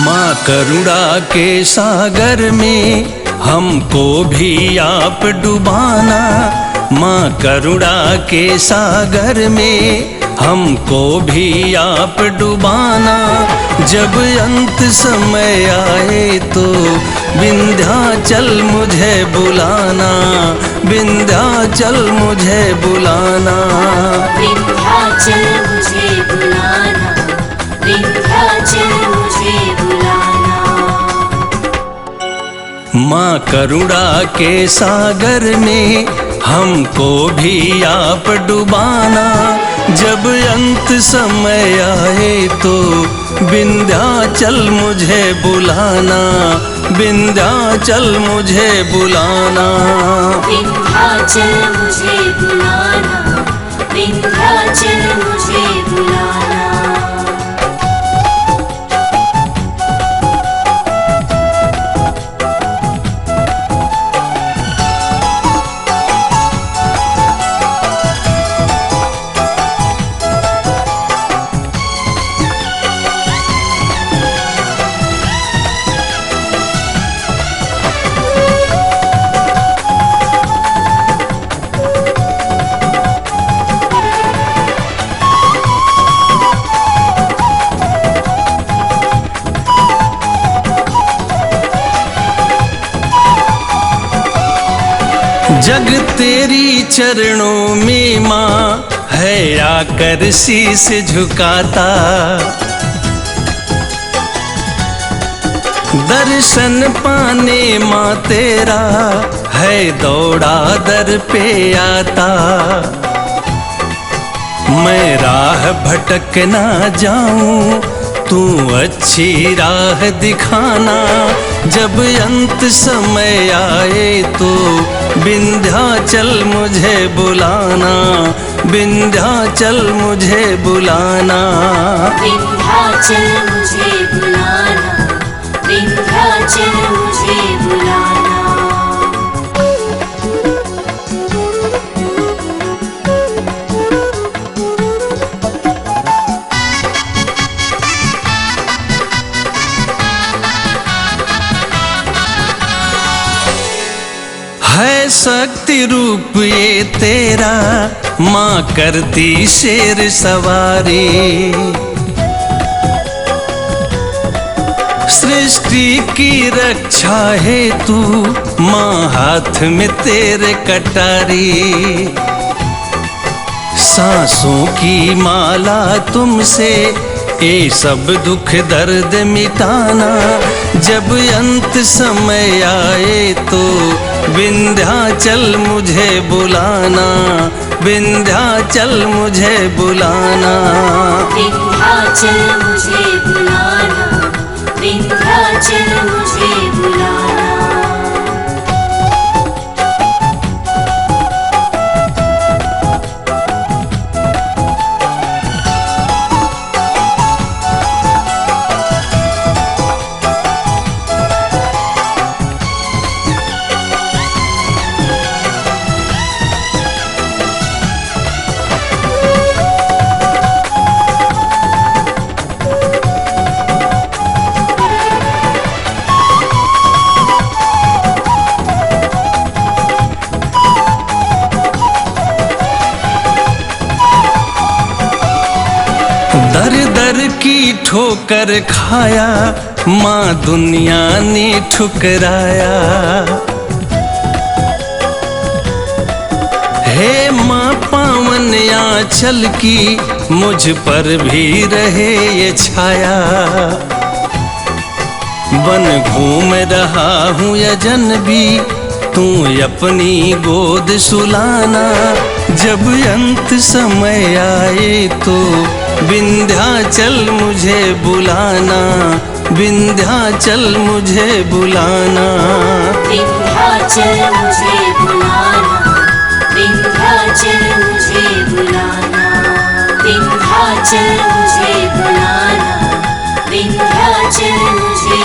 माँ करुणा के सागर में हमको भी आप डुबाना। माँ करुणा के सागर में हमको भी आप डुबाना। जब अंत समय आए तो विंध्याचल मुझे बुलाना, विंध्याचल मुझे बुलाना। विंध्याचल मुझे बुलाना, विंध्याचल मुझे बुलाना। माँ करुणा के सागर में हमको भी आप डुबाना। जब अंत समय आए तो विंध्याचल मुझे बुलाना, विंध्याचल मुझे बुलाना। विंध्याचल मुझे बुलाना, विंध्याचल मुझे बुलाना। जग तेरी चरणों में माँ है आकर शीस झुकाता। दर्शन पाने माँ तेरा है दौड़ा दर पे आता। मैं राह भटक ना जाऊं तू अच्छी राह दिखाना। जब अंत समय आए तो विंध्याचल मुझे बुलाना, विंध्याचल मुझे बुलाना। विंध्याचल मुझे बुलाना, विंध्याचल मुझे बुलाना। है शक्ति रूप ये तेरा माँ करती शेर सवारी। सृष्टि की रक्षा है तू माँ हाथ में तेरे कटारी। सांसों की माला तुमसे ये सब दुख दर्द मिटाना। जब अंत समय आए तो विंध्याचल मुझे बुलाना, विंध्याचल मुझे बुलाना। विंध्याचल मुझे बुलाना, विंध्याचल मुझे बुलाना। दर दर की ठोकर खाया माँ दुनिया ने ठुकराया। हे माँ पावन आंचल की मुझ पर भी रहे ये छाया। वन घूम रहा हूँ यजन भी तू अपनी गोद सुलाना। जब अंत समय आए तो विंध्याचल मुझे बुलाना, विंध्याचल मुझे बुलाना। विंध्याचल मुझे बुलाना, विंध्याचल मुझे बुलाना। विंध्याचल मुझे बुलाना, विंध्याचल मुझे